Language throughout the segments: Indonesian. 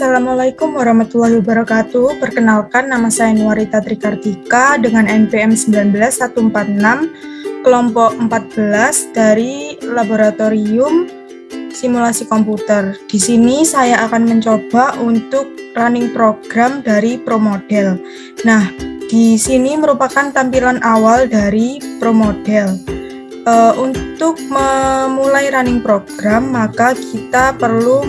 Assalamualaikum warahmatullahi wabarakatuh. Perkenalkan, nama saya Nuarita Trikartika dengan NPM 19146 kelompok 14 dari Laboratorium Simulasi Komputer. Di sini saya akan mencoba untuk running program dari ProModel. Nah, di sini merupakan tampilan awal dari ProModel. Untuk memulai running program, maka kita perlu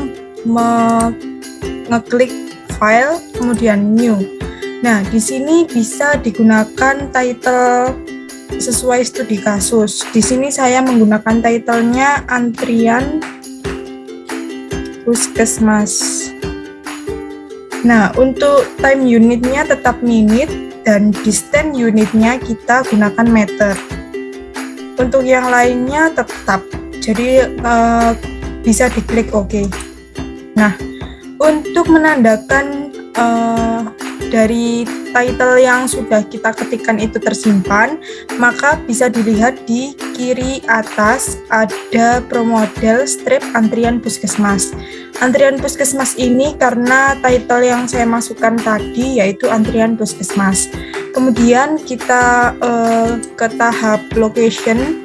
ngeklik file, kemudian new. Nah, di sini bisa digunakan title sesuai studi kasus. Di sini saya menggunakan titlenya antrian puskesmas. Nah, untuk time unitnya tetap menit dan distance unitnya kita gunakan meter. Untuk yang lainnya tetap, jadi bisa diklik OK. Nah, untuk menandakan dari title yang sudah kita ketikkan itu tersimpan, maka bisa dilihat di kiri atas ada ProModel strip antrian puskesmas. Antrian puskesmas ini karena title yang saya masukkan tadi yaitu antrian puskesmas. Kemudian kita ke tahap location.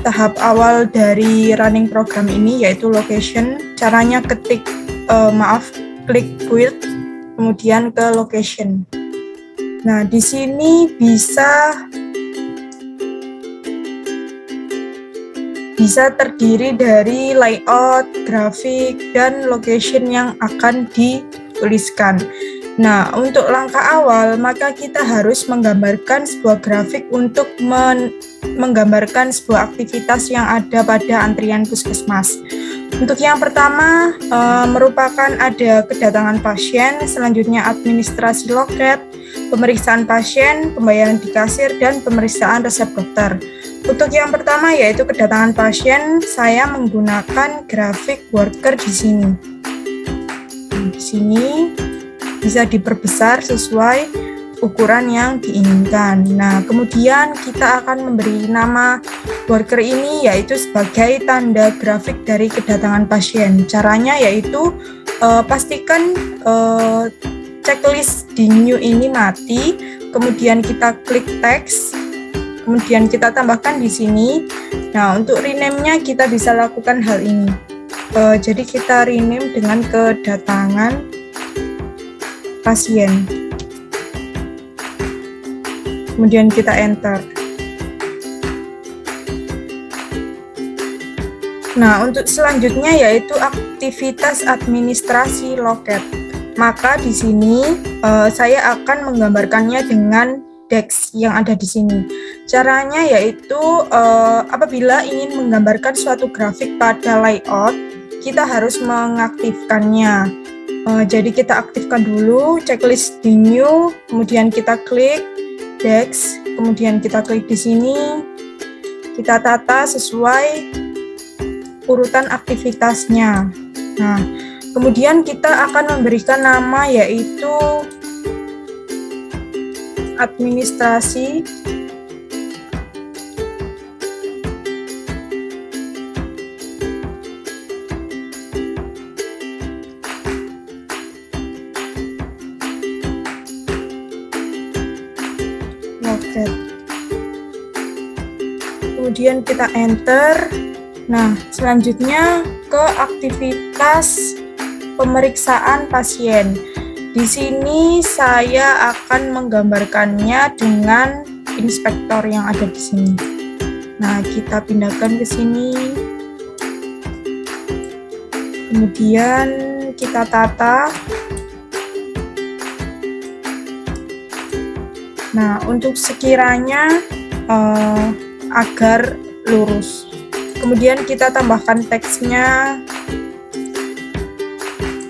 Tahap awal dari running program ini yaitu location. Caranya klik build, kemudian ke location. Nah, di sini bisa terdiri dari layout, grafik, dan location yang akan dituliskan. Nah, untuk langkah awal, maka kita harus menggambarkan sebuah grafik untuk menggambarkan sebuah aktivitas yang ada pada antrian puskesmas. Untuk yang pertama, merupakan ada kedatangan pasien, selanjutnya administrasi loket, pemeriksaan pasien, pembayaran di kasir, dan pemeriksaan resep dokter. Untuk yang pertama yaitu kedatangan pasien, saya menggunakan grafik worker di sini. Di sini bisa diperbesar sesuai ukuran yang diinginkan. Nah, kemudian kita akan memberi nama worker ini yaitu sebagai tanda grafik dari kedatangan pasien. Caranya yaitu pastikan checklist di new ini mati, kemudian kita klik text, kemudian kita tambahkan di sini. Nah, untuk rename-nya kita bisa lakukan hal ini. Jadi kita rename dengan kedatangan pasien. Kemudian kita enter. Nah, untuk selanjutnya yaitu aktivitas administrasi loket. Maka di sini saya akan menggambarkannya dengan DEX yang ada di sini. Caranya yaitu apabila ingin menggambarkan suatu grafik pada layout, kita harus mengaktifkannya. Jadi kita aktifkan dulu checklist di new, kemudian kita klik DEX, kemudian kita klik di sini, kita tata sesuai urutan aktivitasnya. Nah, kemudian kita akan memberikan nama yaitu administrasi loket. Kemudian kita enter. Nah, selanjutnya ke aktivitas pemeriksaan pasien. Di sini saya akan menggambarkannya dengan inspektor yang ada di sini. Nah, kita pindahkan ke sini. Kemudian kita tata. Nah, untuk sekiranya agar lurus. Kemudian kita tambahkan teksnya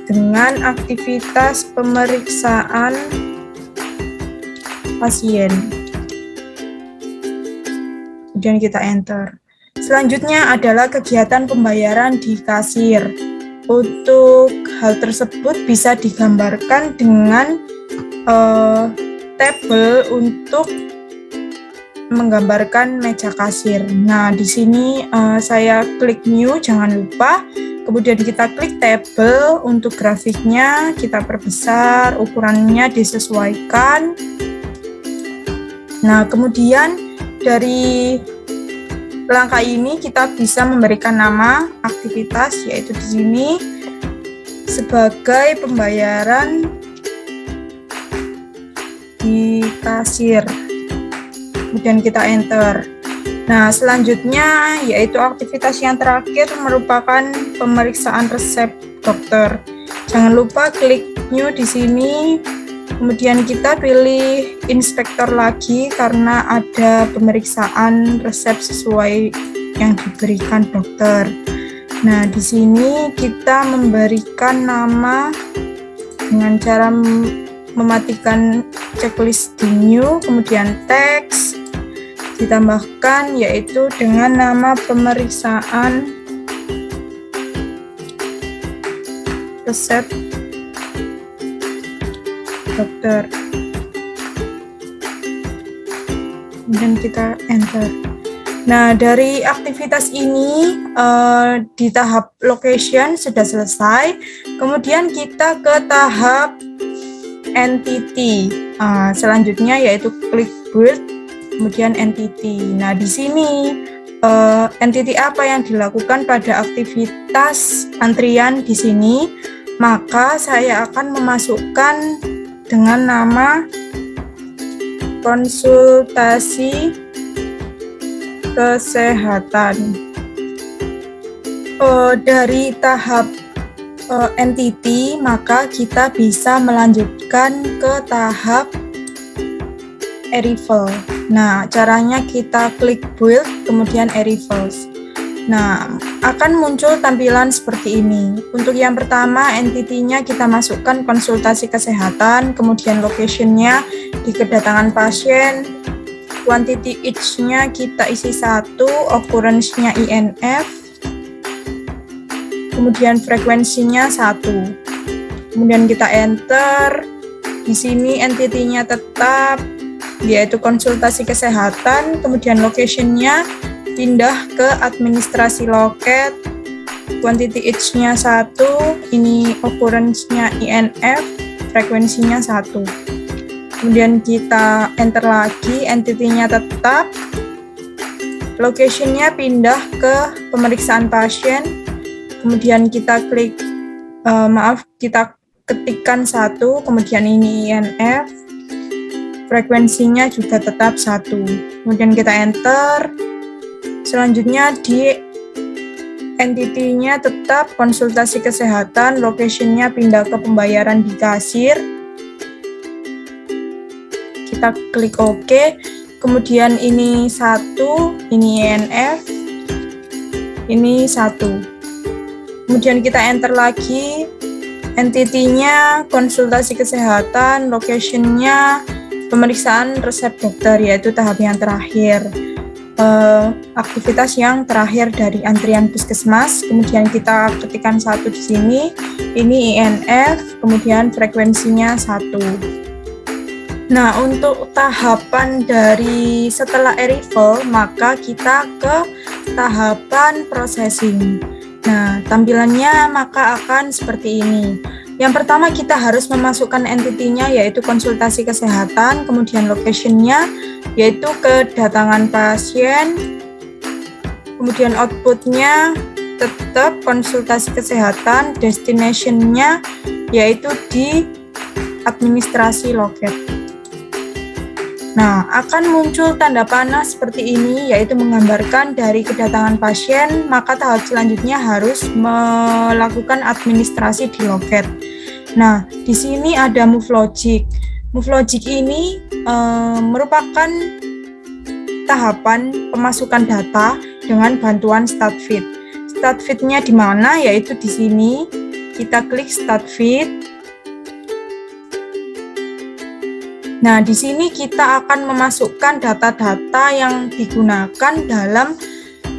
dengan aktivitas pemeriksaan pasien. Kemudian kita enter. Selanjutnya adalah kegiatan pembayaran di kasir. Untuk hal tersebut bisa digambarkan dengan tabel untuk menggambarkan meja kasir. Nah, di sini saya klik new, jangan lupa. Kemudian kita klik tabel untuk grafiknya, kita perbesar, ukurannya disesuaikan. Nah, kemudian dari langkah ini kita bisa memberikan nama aktivitas, yaitu di sini sebagai pembayaran di kasir. Kemudian kita enter. Nah, selanjutnya yaitu aktivitas yang terakhir merupakan pemeriksaan resep dokter. Jangan lupa klik new di sini. Kemudian kita pilih inspektor lagi karena ada pemeriksaan resep sesuai yang diberikan dokter. Nah, di sini kita memberikan nama dengan cara mematikan checklist di new, kemudian teks ditambahkan yaitu dengan nama pemeriksaan resep dokter. Kemudian kita enter. Nah, dari aktivitas ini di tahap location sudah selesai. Kemudian kita ke tahap entity. Selanjutnya yaitu klik build, kemudian entity. Nah, di sini entity apa yang dilakukan pada aktivitas antrian di sini? Maka saya akan memasukkan dengan nama konsultasi kesehatan. Dari tahap entity, maka kita bisa melanjutkan ke tahap arrival. Nah, caranya kita klik build, kemudian arrivals. Nah, akan muncul tampilan seperti ini. Untuk yang pertama, entity-nya kita masukkan konsultasi kesehatan, kemudian location-nya di kedatangan pasien, quantity each-nya kita isi 1, occurrence-nya INF, kemudian frekuensinya 1. Kemudian kita enter. Di sini entity-nya tetap yaitu konsultasi kesehatan, kemudian location-nya pindah ke administrasi loket, quantity each-nya 1, ini occurrence-nya INF, frekuensinya 1. Kemudian kita enter lagi, entity-nya tetap, location-nya pindah ke pemeriksaan pasien, kemudian kita klik, kita ketikkan 1, kemudian ini INF, frekuensinya juga tetap 1. Kemudian kita enter. Selanjutnya di entity-nya tetap konsultasi kesehatan, location-nya pindah ke pembayaran di kasir. Kita klik OK. Kemudian ini 1, ini INF, ini 1. Kemudian kita enter lagi. Entity-nya konsultasi kesehatan, location-nya pemeriksaan resep dokter, yaitu tahap yang terakhir, aktivitas yang terakhir dari antrian puskesmas. Kemudian kita ketikkan 1 di sini, ini INF, kemudian frekuensinya 1. Nah, untuk tahapan dari setelah arrival, maka kita ke tahapan processing. Nah, tampilannya maka akan seperti ini. Yang pertama kita harus memasukkan entity-nya yaitu konsultasi kesehatan, kemudian location-nya yaitu kedatangan pasien, kemudian output-nya tetap konsultasi kesehatan, destination-nya yaitu di administrasi loket. Nah, akan muncul tanda panah seperti ini, yaitu menggambarkan dari kedatangan pasien, maka tahap selanjutnya harus melakukan administrasi di loket. Nah, di sini ada move logic. Move logic ini merupakan tahapan pemasukan data dengan bantuan start feed. Start feed-nya di mana? Yaitu di sini. Kita klik start feed. Nah, di sini kita akan memasukkan data-data yang digunakan dalam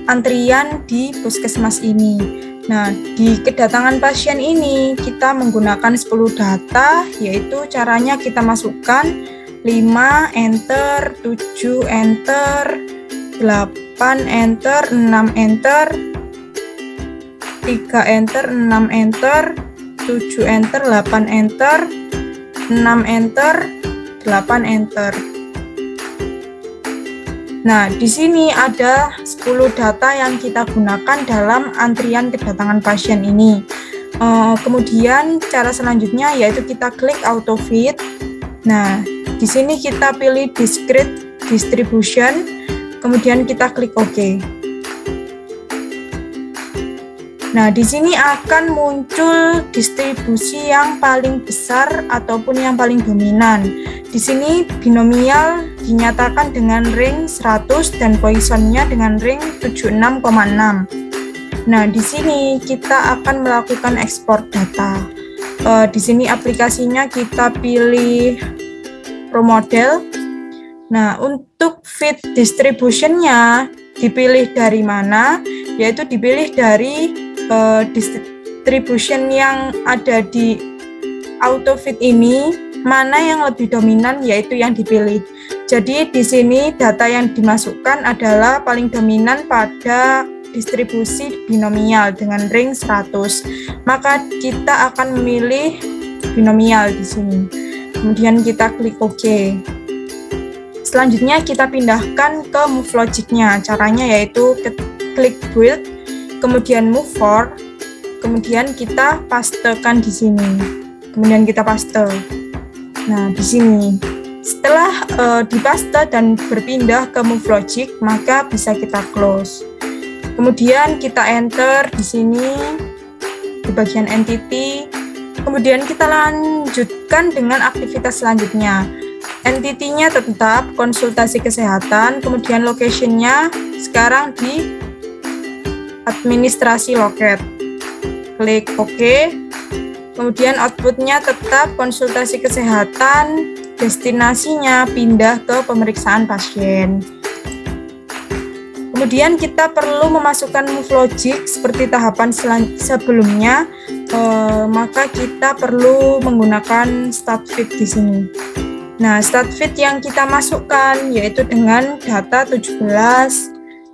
antrian di puskesmas ini. Nah, di kedatangan pasien ini kita menggunakan 10 data, yaitu caranya kita masukkan 5 enter, 7 enter, 8 enter, 6 enter, 3 enter, 6 enter, 7 enter, 8 enter, 6 enter, 8 enter. Nah, di sini ada 10 data yang kita gunakan dalam antrian kedatangan pasien ini. Kemudian cara selanjutnya yaitu kita klik auto fit. Nah, di sini kita pilih discrete distribution, kemudian kita klik OK. Nah, di sini akan muncul distribusi yang paling besar ataupun yang paling dominan. Di sini binomial dinyatakan dengan ring 100 dan Poissonnya dengan ring 76,6. Nah, di sini kita akan melakukan ekspor data. Di sini aplikasinya kita pilih ProModel. Nah, untuk fit distributionnya dipilih dari mana? Yaitu dipilih dari distribution yang ada di AutoFit ini, mana yang lebih dominan yaitu yang dipilih. Jadi di sini data yang dimasukkan adalah paling dominan pada distribusi binomial dengan ring 100. Maka kita akan memilih binomial di sini. Kemudian kita klik OK. Selanjutnya kita pindahkan ke move logic-nya. Caranya yaitu klik build, kemudian move for, kemudian kita pastekan di sini. Kemudian kita paste. Nah, di sini setelah dipaste dan berpindah ke move logic, maka bisa kita close. Kemudian kita enter di sini di bagian entity. Kemudian kita lanjutkan dengan aktivitas selanjutnya. Entity-nya tetap konsultasi kesehatan, kemudian location-nya sekarang di administrasi loket. Klik OK. Kemudian output-nya tetap konsultasi kesehatan, destinasinya pindah ke pemeriksaan pasien. Kemudian kita perlu memasukkan move logic seperti tahapan sebelumnya, maka kita perlu menggunakan start fit di sini. Nah, start fit yang kita masukkan yaitu dengan data 17,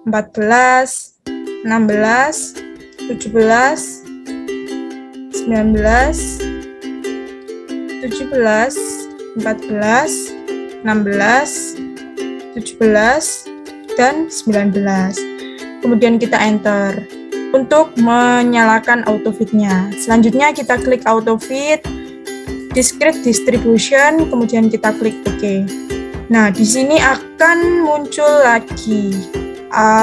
14, 16, 17, 19, 17, 14, 16, 17, dan 19. Kemudian kita enter untuk menyalakan AutoFit-nya. Selanjutnya kita klik AutoFit, discrete distribution, kemudian kita klik OK. Nah, di sini akan muncul lagi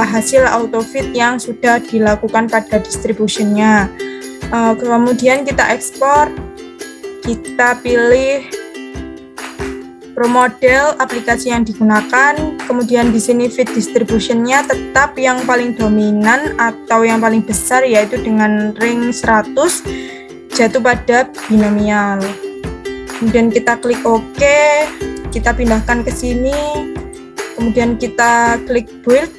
hasil AutoFit yang sudah dilakukan pada distributionnya. Kemudian kita ekspor, kita pilih ProModel aplikasi yang digunakan, kemudian di sini fit distributionnya tetap yang paling dominan atau yang paling besar yaitu dengan ring 100 jatuh pada binomial. Kemudian kita klik OK, kita pindahkan ke sini, kemudian kita klik build,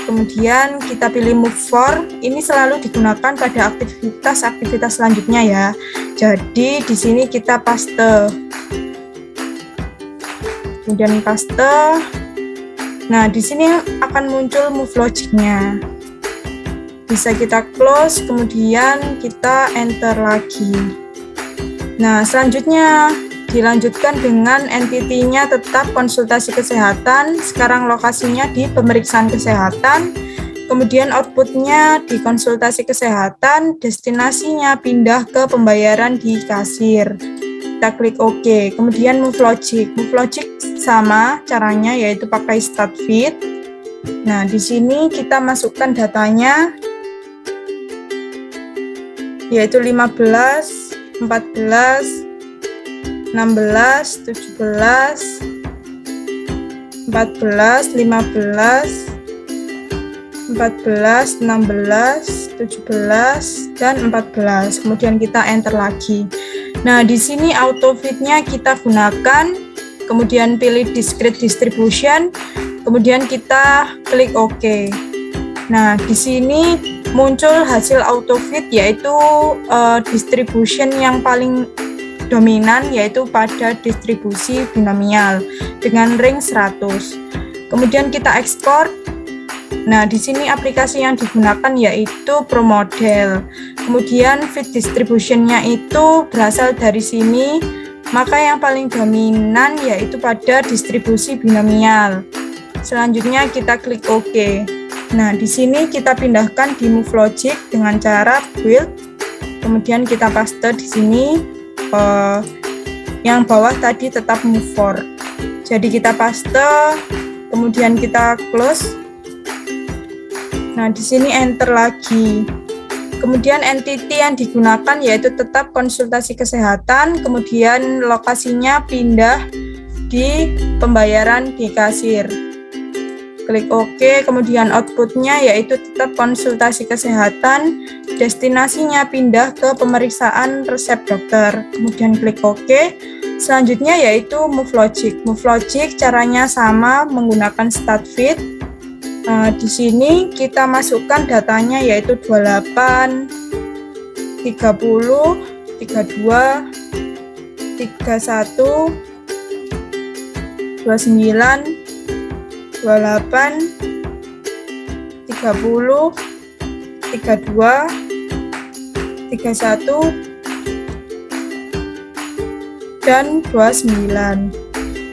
kemudian kita pilih move for. Ini selalu digunakan pada aktivitas selanjutnya ya. Jadi di sini kita paste, kemudian paste. Nah, di sini akan muncul move logic-nya. Bisa kita close, kemudian kita enter lagi. Nah, selanjutnya dilanjutkan dengan entity-nya tetap konsultasi kesehatan, sekarang lokasinya di pemeriksaan kesehatan, kemudian output-nya di konsultasi kesehatan, destinasinya pindah ke pembayaran di kasir. Kita klik OK, kemudian move logic. Move logic sama caranya yaitu pakai start fit. Nah, di sini kita masukkan datanya yaitu 15, 14, 16, 17, 14, 15, 14, 16, 17, dan 14. Kemudian kita enter lagi. Nah, di sini AutoFit-nya kita gunakan, kemudian pilih discrete distribution, kemudian kita klik OK. Nah, di sini muncul hasil AutoFit yaitu distribution yang paling dominan yaitu pada distribusi binomial dengan ring 100. Kemudian kita ekspor. Nah, di sini aplikasi yang digunakan yaitu ProModel. Kemudian feed distribution-nya itu berasal dari sini, maka yang paling dominan yaitu pada distribusi binomial. Selanjutnya kita klik OK. Nah, di sini kita pindahkan di Move Logic dengan cara build. Kemudian kita paste di sini. Yang bawah tadi tetap move for. Jadi kita paste, kemudian kita close. Nah, di sini enter lagi. Kemudian entity yang digunakan yaitu tetap konsultasi kesehatan, kemudian lokasinya pindah di pembayaran di kasir. Klik OK, kemudian outputnya yaitu tetap konsultasi kesehatan, destinasinya pindah ke pemeriksaan resep dokter. Kemudian klik OK. Selanjutnya yaitu Move Logic. Move Logic caranya sama menggunakan start feed. Di sini kita masukkan datanya yaitu 28, 30, 32, 31, 29, 28, 30, 32, 31, dan 29.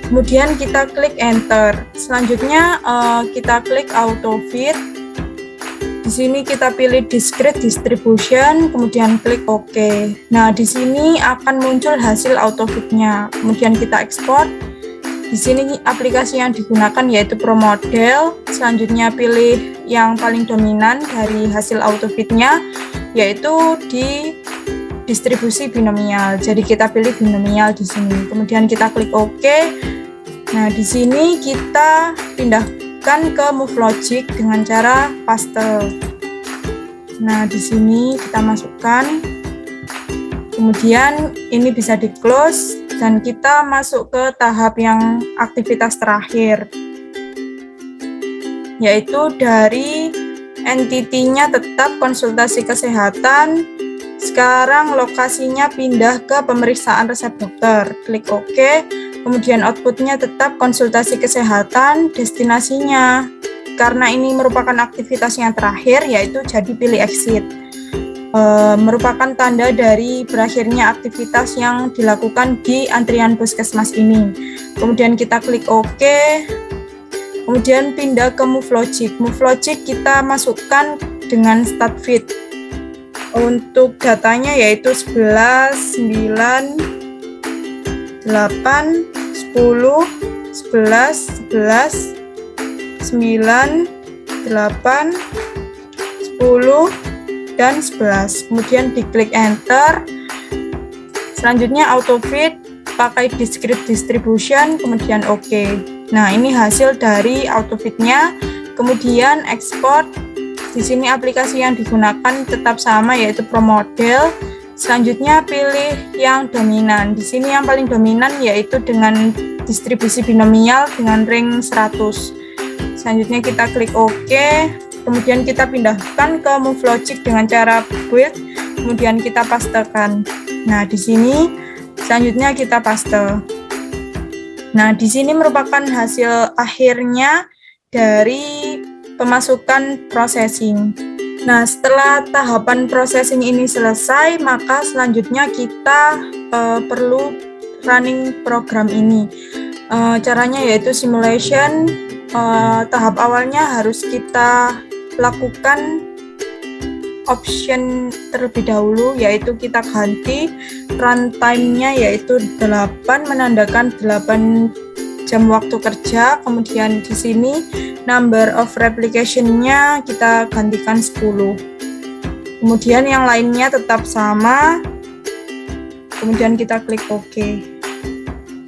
Kemudian kita klik enter. Selanjutnya kita klik auto fit. Di sini kita pilih discrete distribution, kemudian klik OK. Nah, di sini akan muncul hasil auto fit-nya. Kemudian kita ekspor. Di sini aplikasi yang digunakan yaitu ProModel. Selanjutnya pilih yang paling dominan dari hasil auto fit-nya yaitu di distribusi binomial. Jadi kita pilih binomial di sini. Kemudian kita klik OK. Nah, di sini kita pindahkan ke Move Logic dengan cara paste. Nah, di sini kita masukkan. Kemudian ini bisa di close dan kita masuk ke tahap yang aktivitas terakhir. Yaitu dari entity-nya tetap konsultasi kesehatan. Sekarang lokasinya pindah ke pemeriksaan resep dokter. Klik OK. Kemudian outputnya tetap konsultasi kesehatan, destinasinya. Karena ini merupakan aktivitas yang terakhir, yaitu jadi pilih exit. Merupakan tanda dari berakhirnya aktivitas yang dilakukan di antrian puskesmas ini. Kemudian kita klik OK. Kemudian pindah ke Move Logic. Move Logic kita masukkan dengan start feed. Untuk datanya yaitu 11, 9, 8, 10, 11, 11, 9, 8, 10, dan 11. Kemudian diklik enter. Selanjutnya auto fit pakai discrete distribution, kemudian OK. Nah, ini hasil dari auto fit-nya. Kemudian ekspor. Di sini aplikasi yang digunakan tetap sama yaitu ProModel. Selanjutnya pilih yang dominan. Di sini yang paling dominan yaitu dengan distribusi binomial dengan ring 100. Selanjutnya kita klik OK. Kemudian kita pindahkan ke Move Logic dengan cara build. Kemudian kita pastekan. Nah, di sini selanjutnya kita paste. Nah, di sini merupakan hasil akhirnya dari pemasukan processing. Nah, setelah tahapan processing ini selesai, maka selanjutnya kita perlu running program ini. Caranya yaitu simulation. Tahap awalnya harus kita lakukan option terlebih dahulu, yaitu kita ganti runtime-nya yaitu 8, menandakan 8 jam waktu kerja. Kemudian di sini number of replication-nya kita gantikan 10. Kemudian yang lainnya tetap sama. Kemudian kita klik OK.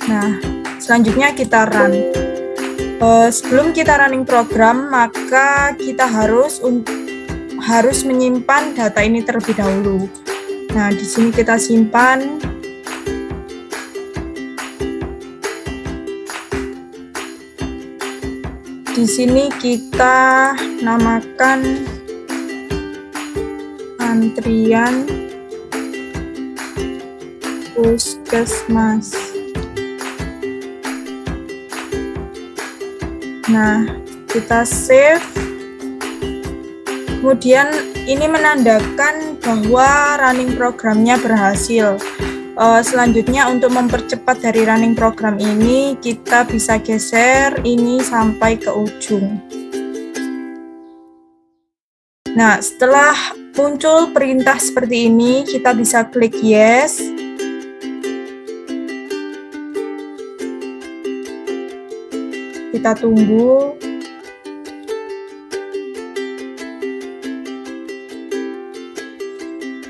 Nah, selanjutnya kita run. Sebelum kita running program, maka kita harus menyimpan data ini terlebih dahulu. Nah, di sini kita simpan. Di sini kita namakan antrian puskesmas. Nah, kita save. Kemudian ini menandakan bahwa running programnya berhasil. Selanjutnya untuk mempercepat dari running program ini, kita bisa geser ini sampai ke ujung. Nah, setelah muncul perintah seperti ini, kita bisa klik yes. Kita tunggu.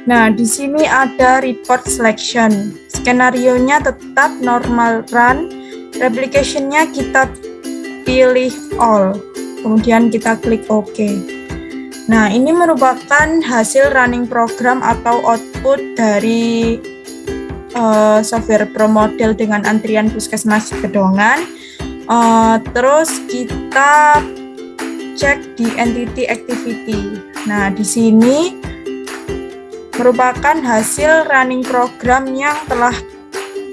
Nah, di sini ada report selection. Skenarionya tetap normal run. Replication-nya kita pilih all. Kemudian kita klik OK. Nah, ini merupakan hasil running program atau output dari software ProModel dengan antrian Puskesmas Gedongan. Terus kita cek di entity activity. Nah, di sini merupakan hasil running program yang telah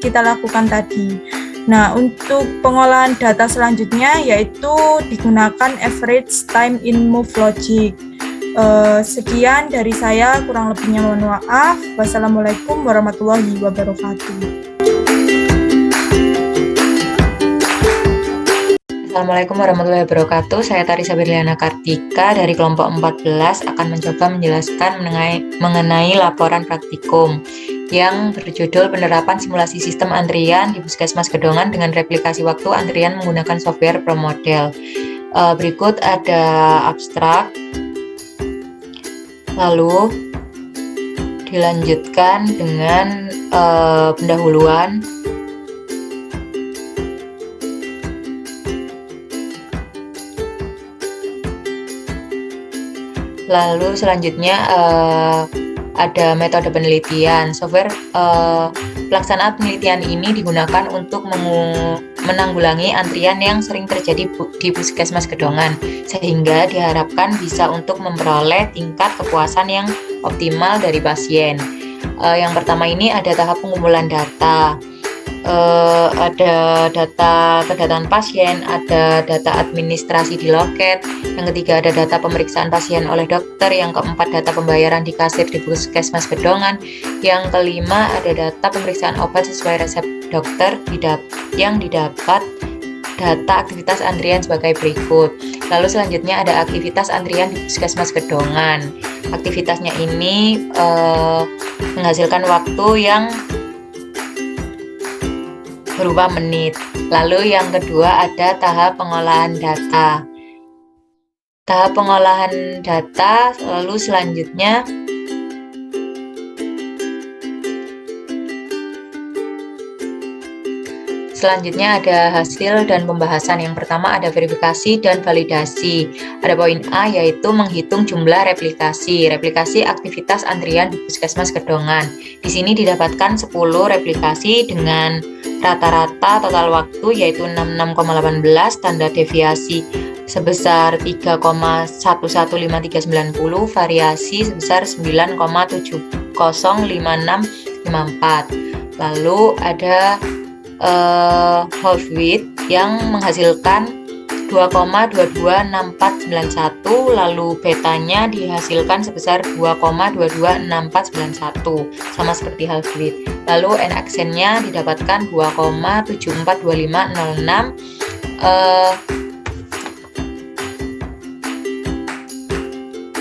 kita lakukan tadi. Nah, untuk pengolahan data selanjutnya yaitu digunakan average time in move logic. Sekian dari saya, kurang lebihnya mohon maaf. Wassalamualaikum warahmatullahi wabarakatuh. Assalamualaikum warahmatullahi wabarakatuh. Saya Tarisa Berliana Kartika dari kelompok 14 akan mencoba menjelaskan mengenai laporan praktikum yang berjudul penerapan simulasi sistem antrian di Puskesmas Gedongan dengan replikasi waktu antrian menggunakan software ProModel. Berikut ada abstrak, lalu dilanjutkan dengan pendahuluan. Lalu selanjutnya ada metode penelitian. Software pelaksanaan penelitian ini digunakan untuk menanggulangi antrian yang sering terjadi di Puskesmas Gedongan, sehingga diharapkan bisa untuk memperoleh tingkat kepuasan yang optimal dari pasien. Yang pertama ini ada tahap pengumpulan data. Ada data kedatangan pasien, ada data administrasi di loket, yang ketiga ada data pemeriksaan pasien oleh dokter, yang keempat data pembayaran di kasir di Puskesmas Gedongan, yang kelima ada data pemeriksaan obat sesuai resep dokter yang didapat data aktivitas antrian sebagai berikut. Lalu selanjutnya ada aktivitas antrian di Puskesmas Gedongan. Aktivitasnya ini menghasilkan waktu yang berupa menit. Lalu yang kedua ada tahap pengolahan data. Tahap pengolahan data, lalu selanjutnya ada hasil dan pembahasan. Yang pertama ada verifikasi dan validasi. Ada poin A yaitu menghitung jumlah replikasi. Replikasi aktivitas antrian di Puskesmas Gedongan. Di sini didapatkan 10 replikasi dengan rata-rata total waktu yaitu 66,18, standar deviasi sebesar 3,115390, variasi sebesar 9,705654. Lalu ada half width yang menghasilkan 2,226491, lalu betanya dihasilkan sebesar 2,226491, sama seperti half width. Lalu n aksennya didapatkan 2,742506,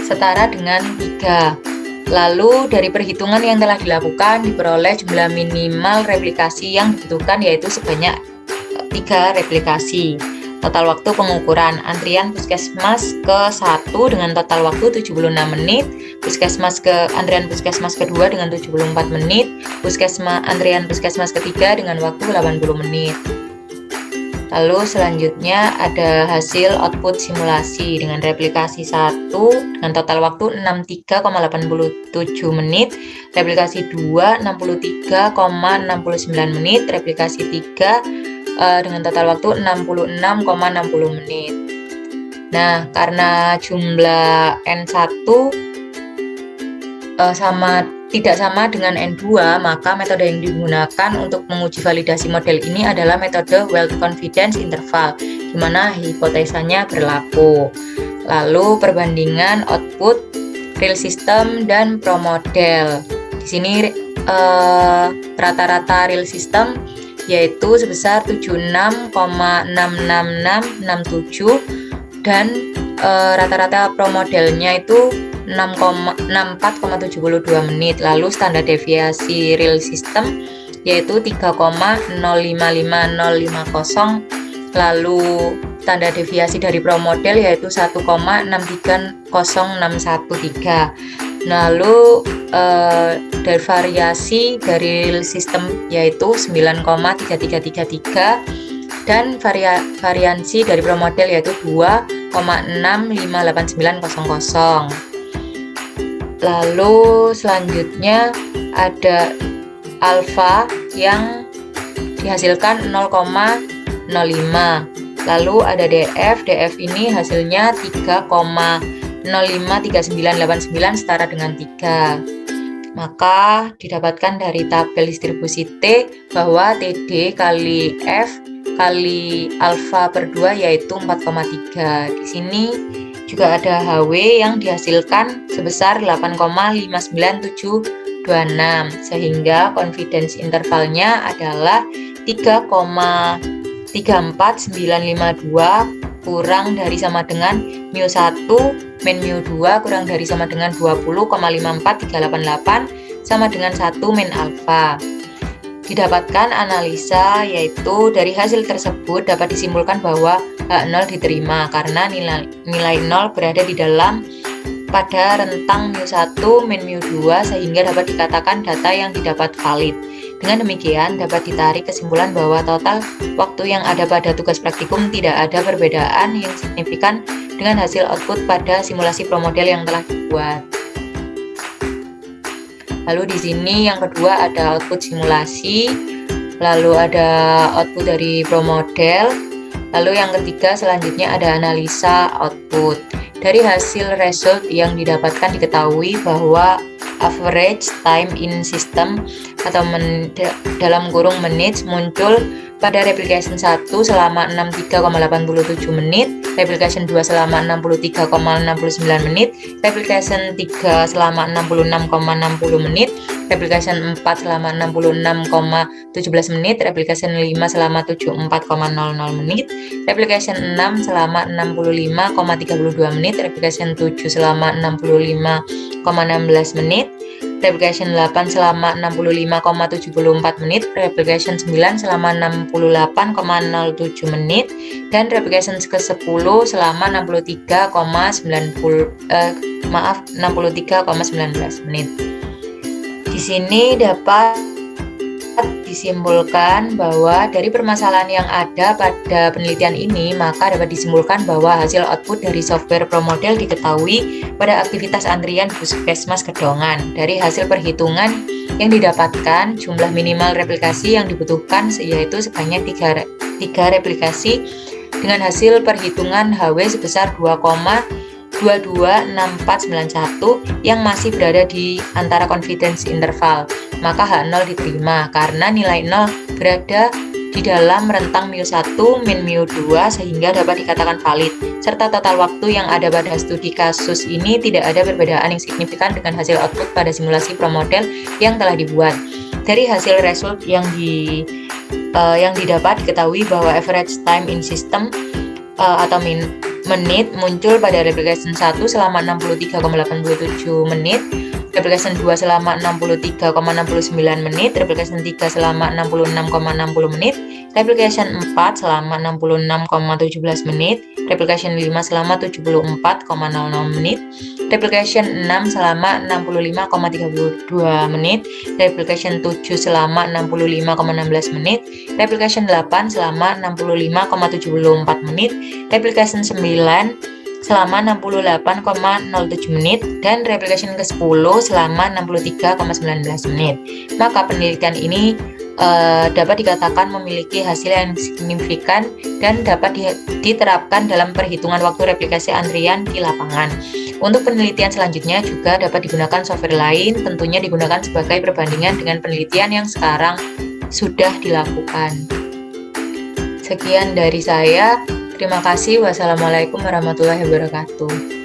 setara dengan 3. Lalu dari perhitungan yang telah dilakukan diperoleh jumlah minimal replikasi yang dibutuhkan yaitu sebanyak 3 replikasi. Total waktu pengukuran antrian Puskesmas ke-1 dengan total waktu 76 menit, antrian Puskesmas kedua dengan 74 menit, antrian Puskesmas ketiga dengan waktu 80 menit. Lalu selanjutnya ada hasil output simulasi dengan replikasi 1 dengan total waktu 63,87 menit, replikasi 2 63,69 menit, replikasi 3 dengan total waktu 66,60 menit. Nah, karena jumlah N1 sama tidak sama dengan N2, maka metode yang digunakan untuk menguji validasi model ini adalah metode Well Confidence Interval, di mana hipotesanya berlaku. Lalu perbandingan output real system dan pro model. Di sini rata-rata real system yaitu sebesar 76,66667 dan rata-rata pro modelnya itu 64,72 menit. Lalu standar deviasi real system yaitu 3,055050. Lalu standar deviasi dari pro model yaitu 1,630613. Lalu dari variasi dari real system yaitu 9,3333 dan variansi dari pro model yaitu 2,658900. Lalu selanjutnya ada alfa yang dihasilkan 0,05. Lalu ada DF ini hasilnya 3,053989 setara dengan 3. Maka didapatkan dari tabel distribusi T bahwa TD kali F kali alfa per 2 yaitu 4,3. Di sini juga ada HW yang dihasilkan sebesar 8,59726 sehingga confidence intervalnya adalah 3,34952 kurang dari sama dengan mu1 min mu2 kurang dari sama dengan 20,54388 sama dengan 1 min alfa. Didapatkan analisa yaitu dari hasil tersebut dapat disimpulkan bahwa H0 diterima karena nilai 0 berada di dalam pada rentang mu1 min mu2 sehingga dapat dikatakan data yang didapat valid. Dengan demikian dapat ditarik kesimpulan bahwa total waktu yang ada pada tugas praktikum tidak ada perbedaan yang signifikan dengan hasil output pada simulasi pro model yang telah dibuat. Lalu di sini yang kedua ada output simulasi, lalu ada output dari pro model, lalu yang ketiga selanjutnya ada analisa output. Dari hasil result yang didapatkan diketahui bahwa average time in system atau dalam kurung menit muncul pada replication 1 selama 63,87 menit, replication 2 selama 63,69 menit, replication 3 selama 66,60 menit, replication 4 selama 66,17 menit, replication 5 selama 74,00 menit, replication 6 selama 65,32 menit, replication 7 selama 65,16 menit, replication 8 selama 65,74 menit, replication 9 selama 68,07 menit, dan replication ke-10 selama 63,19 menit. Di sini dapat disimpulkan bahwa dari permasalahan yang ada pada penelitian ini, maka dapat disimpulkan bahwa hasil output dari software pro model diketahui pada aktivitas antrian di Puskesmas Gedongan. Dari hasil perhitungan yang didapatkan, jumlah minimal replikasi yang dibutuhkan yaitu sebanyak 3 replikasi dengan hasil perhitungan HW sebesar 2,226491 yang masih berada di antara confidence interval. Maka H0 diterima karena nilai 0 berada di dalam rentang mu1 min mu2 sehingga dapat dikatakan valid, serta total waktu yang ada pada studi kasus ini tidak ada perbedaan yang signifikan dengan hasil output pada simulasi pro model yang telah dibuat. Dari hasil result yang didapat diketahui bahwa average time in system atau menit muncul pada replication 1 selama 63,87 menit, replication 2 selama 63,69 menit, replication 3 selama 66,60 menit, replication 4 selama 66,17 menit, replication 5 selama 74,00 menit, replication 6 selama 65,32 menit, replication 7 selama 65,16 menit, replication 8 selama 65,74 menit, replication 9 selama 68,07 menit, dan replication ke-10 selama 63,19 menit. Maka penelitian ini dapat dikatakan memiliki hasil yang signifikan dan dapat diterapkan dalam perhitungan waktu replikasi antrian di lapangan. Untuk penelitian selanjutnya juga dapat digunakan software lain, tentunya digunakan sebagai perbandingan dengan penelitian yang sekarang sudah dilakukan. Sekian dari saya. Terima kasih. Wassalamualaikum warahmatullahi wabarakatuh.